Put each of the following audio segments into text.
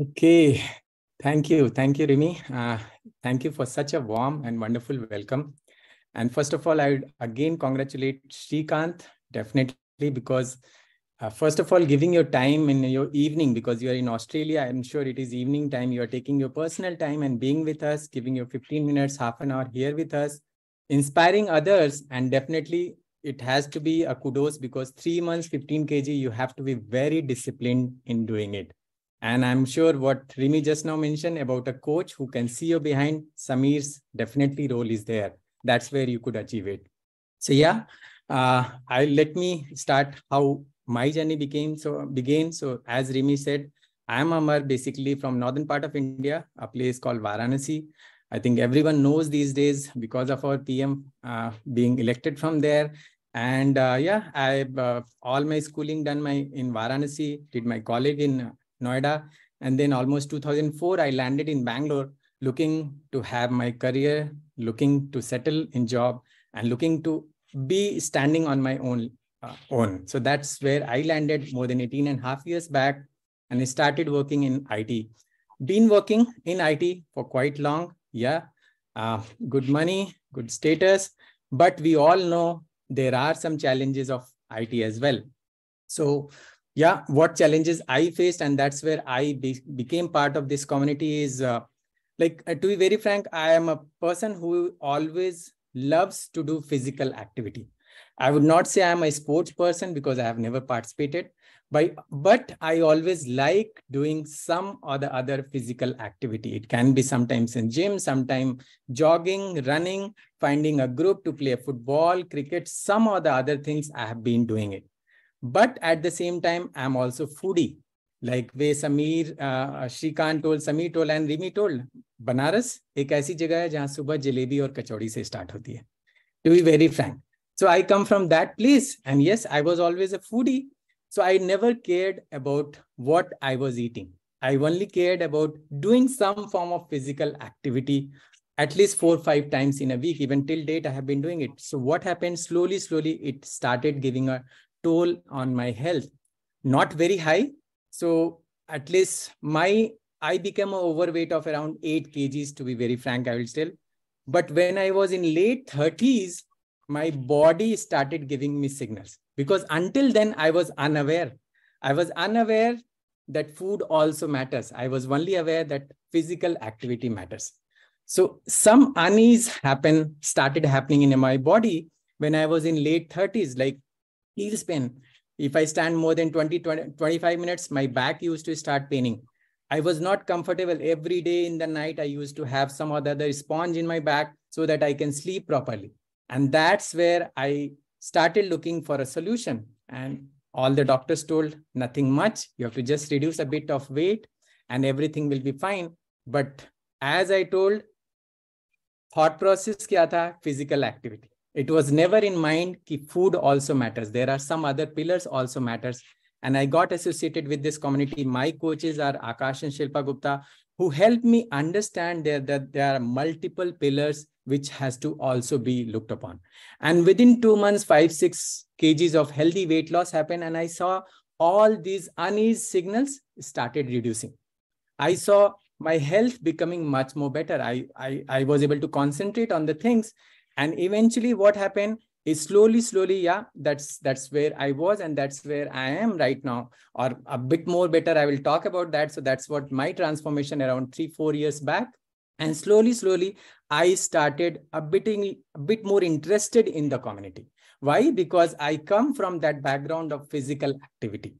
Okay, thank you, Rimi. Thank you for such a warm and wonderful welcome. And first of all, I would again congratulate Srikanth, definitely, because first of all, giving your time in your evening, because you are in Australia, I'm sure it is evening time. You are taking your personal time and being with us, giving your 15 minutes, half an hour here with us, inspiring others. And definitely, it has to be a kudos because 3 months, 15 kg, you have to be very disciplined in doing it. And I'm sure what Rimi just now mentioned about a coach who can see you behind, Samir's definitely role is there. That's where you could achieve it. So yeah, I let me start how my journey began. So as Rimi said, I am Amar, basically from northern part of India, a place called Varanasi. I think everyone knows these days because of our PM being elected from there. And yeah, I all my schooling done in Varanasi, did my college in Noida, and then almost 2004 I landed in Bangalore, looking to have my career, looking to settle in job, and looking to be standing on my own. So that's where I landed more than 18 and a half years back, and I started working in IT. Been working in IT for quite long. Yeah, good money, good status, but we all know there are some challenges of IT as well. So yeah, what challenges I faced, and that's where I became part of this community is to be very frank, I am a person who always loves to do physical activity. I would not say I'm a sports person because I have never participated, but I always like doing some or the other physical activity. It can be sometimes in gym, sometimes jogging, running, finding a group to play football, cricket, some or the other things I have been doing it. But at the same time, I'm also foodie. Like way Shrikant told, Samir told, and Rimi told, Banaras एक ऐसी जगह है जहाँ सुबह जलेबी और कचौड़ी से start होती है. To be very frank. So I come from that place. And yes, I was always a foodie. So I never cared about what I was eating. I only cared about doing some form of physical activity at least 4 or 5 times in a week. Even till date, I have been doing it. So what happened? Slowly, it started giving a toll on my health. Not very high. So at least I became an overweight of around 8 kgs, to be very frank, I will tell. But when I was in late 30s, my body started giving me signals, because until then I was unaware. I was unaware that food also matters. I was only aware that physical activity matters. So some unease started happening in my body when I was in late 30s, like heels pain. If I stand more than 25 minutes, my back used to start paining. I was not comfortable. Every day in the night, I used to have some other sponge in my back so that I can sleep properly. And that's where I started looking for a solution. And all the doctors told, nothing much. You have to just reduce a bit of weight and everything will be fine. But as I told, thought process kya tha? Physical activity. It was never in mind that food also matters. There are some other pillars also matters. And I got associated with this community. My coaches are Akash and Shilpa Gupta, who helped me understand that there are multiple pillars which has to also be looked upon. And within 2 months, 5-6 kgs of healthy weight loss happened. And I saw all these unease signals started reducing. I saw my health becoming much more better. I was able to concentrate on the things. And eventually what happened is slowly, yeah, that's where I was, and that's where I am right now, or a bit more better. I will talk about that. So that's what my transformation around 3-4 years back. And slowly, I started a bit more interested in the community. Why? Because I come from that background of physical activity.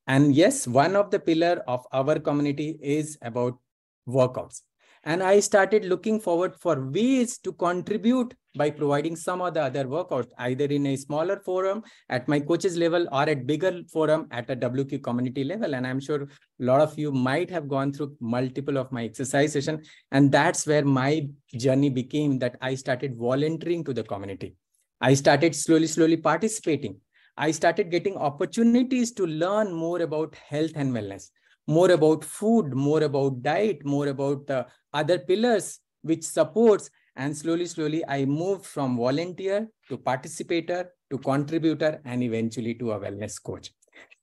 And yes, one of the pillar of our community is about workouts. And I started looking forward for ways to contribute by providing some of the other workouts, either in a smaller forum at my coach's level or at bigger forum at a WQ community level. And I'm sure a lot of you might have gone through multiple of my exercise session. And that's where my journey became that I started volunteering to the community. I started slowly participating. I started getting opportunities to learn more about health and wellness, more about food, more about diet, more about other pillars which supports. And slowly, I moved from volunteer to participator to contributor and eventually to a wellness coach.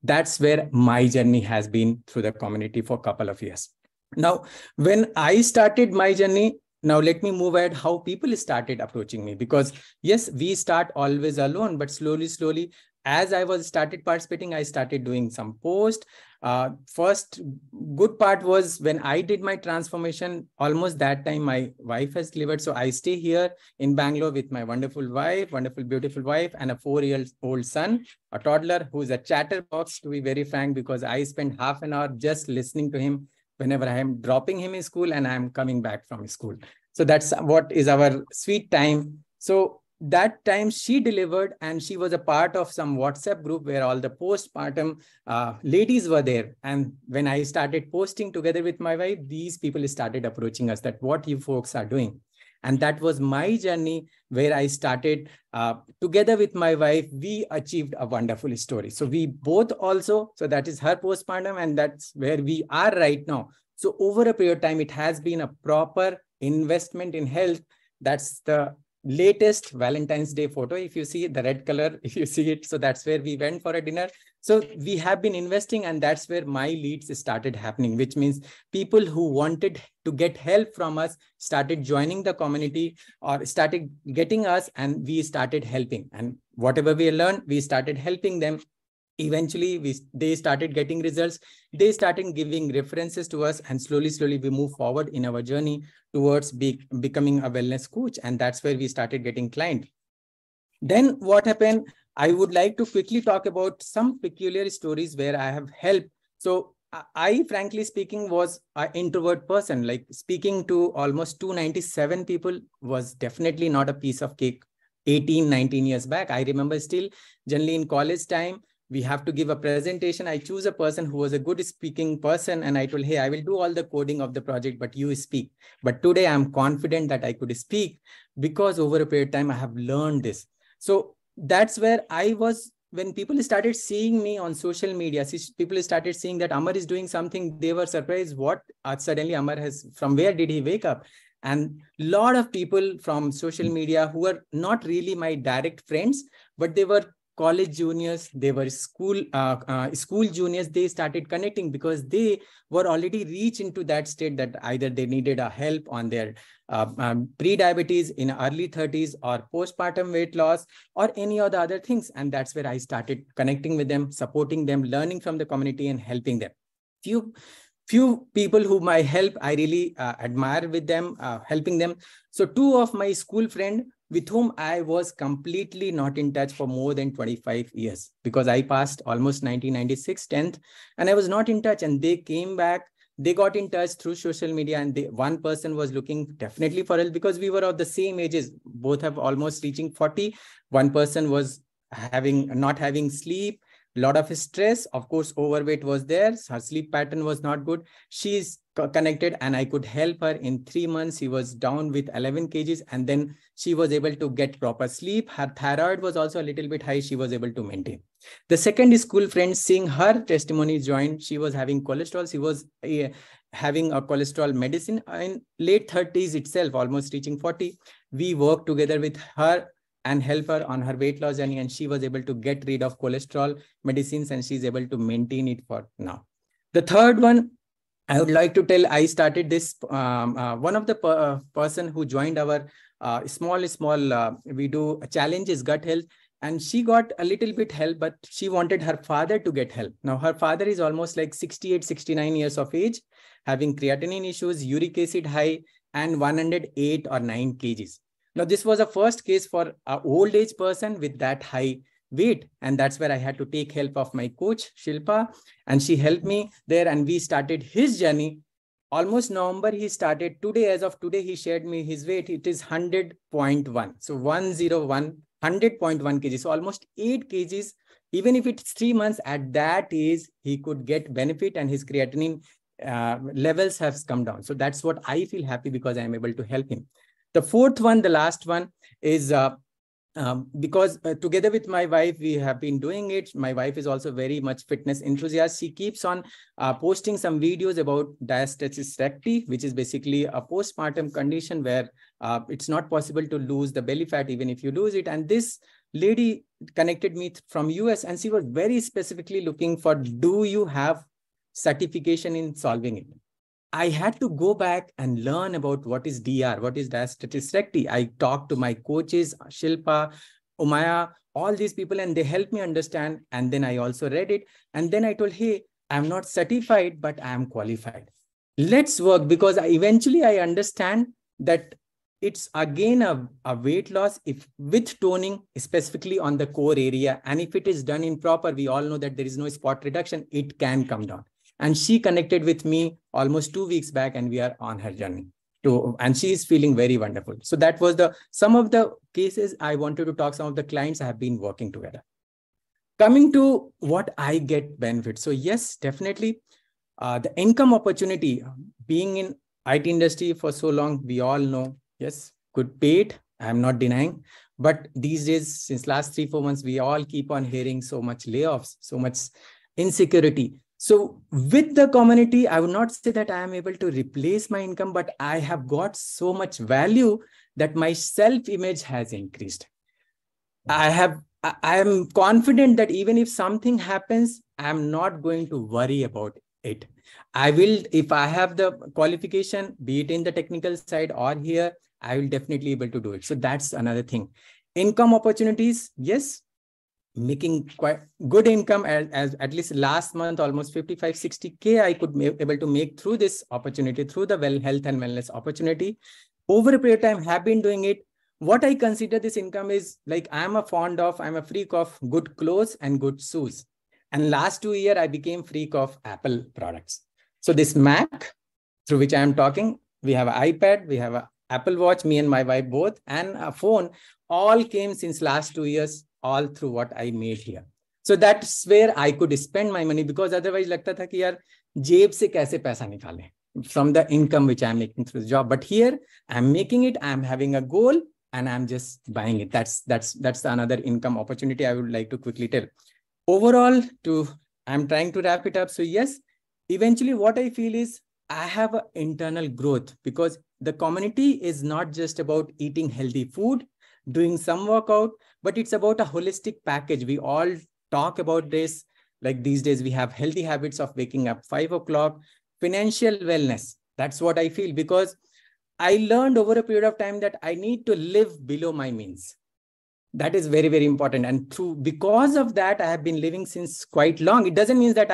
That's where my journey has been through the community for a couple of years. Now, when I started my journey, now let me move ahead how people started approaching me, because yes, we start always alone, but slowly, as I was started participating, I started doing some post. First good part was when I did my transformation, almost that time my wife has delivered. So I stay here in Bangalore with my wonderful wife, wonderful, beautiful wife, and a 4-year-old son, a toddler who's a chatterbox, to be very frank, because I spend half an hour just listening to him whenever I am dropping him in school and I am coming back from school. So that's what is our sweet time. So that time she delivered, and she was a part of some WhatsApp group where all the postpartum ladies were there. And when I started posting together with my wife, these people started approaching us that what you folks are doing. And that was my journey where I started together with my wife. We achieved a wonderful story. So we both also, so that is her postpartum, and that's where we are right now. So over a period of time, it has been a proper investment in health. That's the latest Valentine's Day photo. If you see the red color, if you see it, so that's where we went for a dinner. So we have been investing, and that's where my leads started happening, which means people who wanted to get help from us started joining the community or started getting us, and we started helping. And whatever we learned, we started helping them. Eventually, they started getting results. They started giving references to us, and slowly we move forward in our journey towards becoming a wellness coach. And that's where we started getting clients. Then what happened? I would like to quickly talk about some peculiar stories where I have helped. So I, frankly speaking, was an introvert person. Like speaking to almost 297 people was definitely not a piece of cake 18, 19 years back. I remember still, generally in college time, we have to give a presentation. I choose a person who was a good speaking person, and I told, hey, I will do all the coding of the project, but you speak. But today I'm confident that I could speak because over a period of time, I have learned this. So that's where I was. When people started seeing me on social media, people started seeing that Amar is doing something. They were surprised. What suddenly Amar has, from where did he wake up? And a lot of people from social media who were not really my direct friends, but they were college juniors, they were school juniors. They started connecting because they were already reached into that state that either they needed a help on their pre-diabetes in early 30s or postpartum weight loss or any of the other things. And that's where I started connecting with them, supporting them, learning from the community and helping them. Few people whom I help, I really admire with them, helping them. So two of my school friend with whom I was completely not in touch for more than 25 years, because I passed almost 1996 10th and I was not in touch, and they came back. They got in touch through social media, and one person was looking definitely for help because we were of the same ages. Both have almost reaching 40. One person was not having sleep, a lot of stress. Of course, overweight was there. Her sleep pattern was not good. She's connected and I could help her. In 3 months, she was down with 11 kgs. And then she was able to get proper sleep. Her thyroid was also a little bit high. She was able to maintain. The second school friend, seeing her testimony joined, she was having cholesterol. She was having a cholesterol medicine in late 30s itself, almost reaching 40. We worked together with her and help her on her weight loss journey, and she was able to get rid of cholesterol medicines, and she's able to maintain it for now. The third one, I would like to tell, I started this, one of the person who joined our small, we do challenges, gut health, and she got a little bit help, but she wanted her father to get help. Now, her father is almost like 68, 69 years of age, having creatinine issues, uric acid high, and 108 or 9 kgs. Now, this was a first case for an old age person with that high weight. And that's where I had to take help of my coach, Shilpa, and she helped me there. And we started his journey. Almost November, he started. Today, as of today, he shared me his weight. It is 100.1. So 101, 100.1 kg. So almost 8 kgs. Even if it's 3 months, at that age, he could get benefit and his creatinine levels have come down. So that's what I feel happy because I am able to help him. The fourth one, the last one, is because together with my wife, we have been doing it. My wife is also very much fitness enthusiast. She keeps on posting some videos about diastasis recti, which is basically a postpartum condition where it's not possible to lose the belly fat even if you lose it. And this lady connected me from US, and she was very specifically looking for, do you have certification in solving it? I had to go back and learn about what is DR, what is diastasis recti. I talked to my coaches, Shilpa, Umaya, all these people, and they helped me understand. And then I also read it. And then I told, hey, I'm not certified, but I am qualified. Let's work, because eventually I understand that it's again a weight loss if with toning, specifically on the core area. And if it is done in proper, we all know that there is no spot reduction, it can come down. And she connected with me almost 2 weeks back, and we are on her journey and she is feeling very wonderful. So that was some of the cases I wanted to talk, some of the clients I have been working together. Coming to what I get benefit. So yes, definitely the income opportunity, being in IT industry for so long, we all know, yes, good paid. I'm not denying. But these days, since last 3-4 months, we all keep on hearing so much layoffs, so much insecurity. So with the community, I would not say that I am able to replace my income, but I have got so much value that my self-image has increased. I am confident that even if something happens, I'm not going to worry about it. I will, if I have the qualification, be it in the technical side or here, I will definitely able to do it. So that's another thing. Income opportunities, yes, making quite good income as at least last month, almost 55-60K I could be able to make through this opportunity, through the health and wellness opportunity. Over a period of time, have been doing it. What I consider this income is like, I'm a freak of good clothes and good shoes. And last 2 years, I became freak of Apple products. So this Mac, through which I am talking, we have an iPad, we have an Apple Watch, me and my wife both, and a phone, all came since last 2 years, all through what I made here. So that's where I could spend my money, because otherwise लगता था कि यार जेब से कैसे पैसा निकालें from the income which I'm making through the job. But here I'm making it, I'm having a goal, and I'm just buying it. That's another income opportunity I would like to quickly tell. Overall, I'm trying to wrap it up. So yes, eventually what I feel is I have an internal growth, because the community is not just about eating healthy food, doing some workout, but it's about a holistic package. We all talk about this. Like these days, we have healthy habits of waking up 5 o'clock, financial wellness. That's what I feel, because I learned over a period of time that I need to live below my means. That is very, very important. And because of that, I have been living since quite long. It doesn't mean that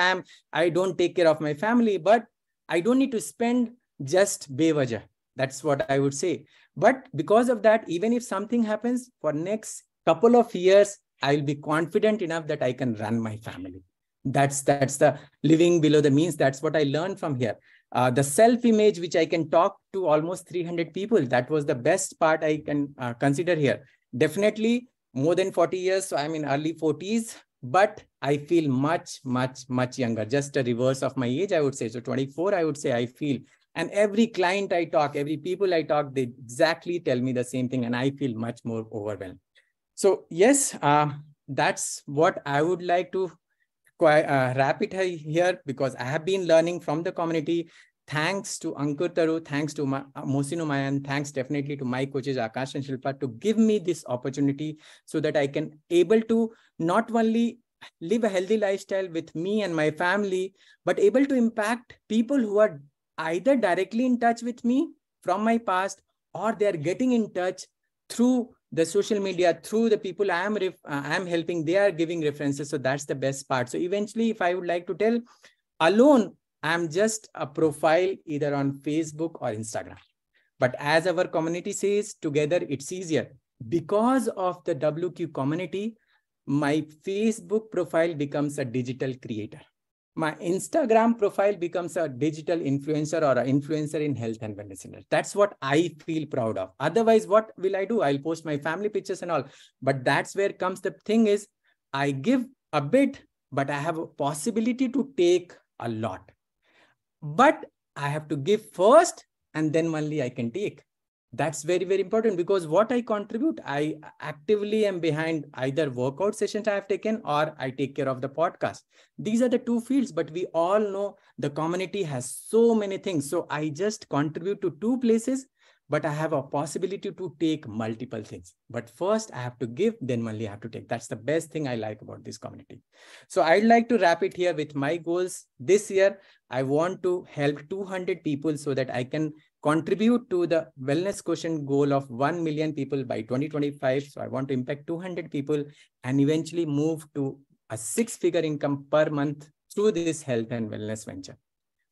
I don't take care of my family, but I don't need to spend just bewaja. That's what I would say. But because of that, even if something happens for next couple of years, I will be confident enough that I can run my family. That's the living below the means. That's what I learned from here. The self-image, which I can talk to almost 300 people. That was the best part I can consider here. Definitely more than 40 years. So I'm in early 40s, but I feel much, much, much younger. Just a reverse of my age, I would say. So 24, I would say I feel. And every client I talk, every people I talk, they exactly tell me the same thing. And I feel much more overwhelmed. So yes, that's what I would like to wrap it here, because I have been learning from the community. Thanks to Ankur Taru, thanks to Mohsin Umayan, thanks definitely to my coaches Akash and Shilpa to give me this opportunity, so that I can able to not only live a healthy lifestyle with me and my family, but able to impact people who are either directly in touch with me from my past, or they are getting in touch through the social media, through the people I am helping, they are giving references. So that's the best part. So eventually, if I would like to tell, alone, I'm just a profile either on Facebook or Instagram. But as our community says, together it's easier. Because of the WQ community, my Facebook profile becomes a digital creator. My Instagram profile becomes a digital influencer or an influencer in health and wellness. That's what I feel proud of. Otherwise, what will I do? I'll post my family pictures and all. But that's where comes the thing is, I give a bit, but I have a possibility to take a lot. But I have to give first, and then only I can take. That's very, very important, because what I contribute, I actively am behind either workout sessions I have taken, or I take care of the podcast. These are the two fields, but we all know the community has so many things. So I just contribute to two places, but I have a possibility to take multiple things. But first I have to give, then only I have to take. That's the best thing I like about this community. So I'd like to wrap it here with my goals. This year, I want to help 200 people so that I can contribute to the wellness quotient goal of 1 million people by 2025. So I want to impact 200 people and eventually move to a 6-figure income per month through this health and wellness venture.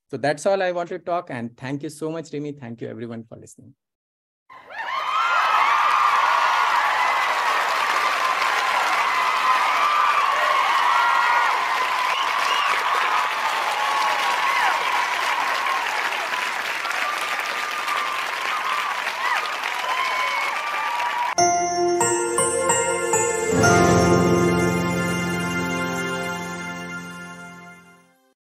So that's all I want to talk. And thank you so much, Rimi. Thank you everyone for listening.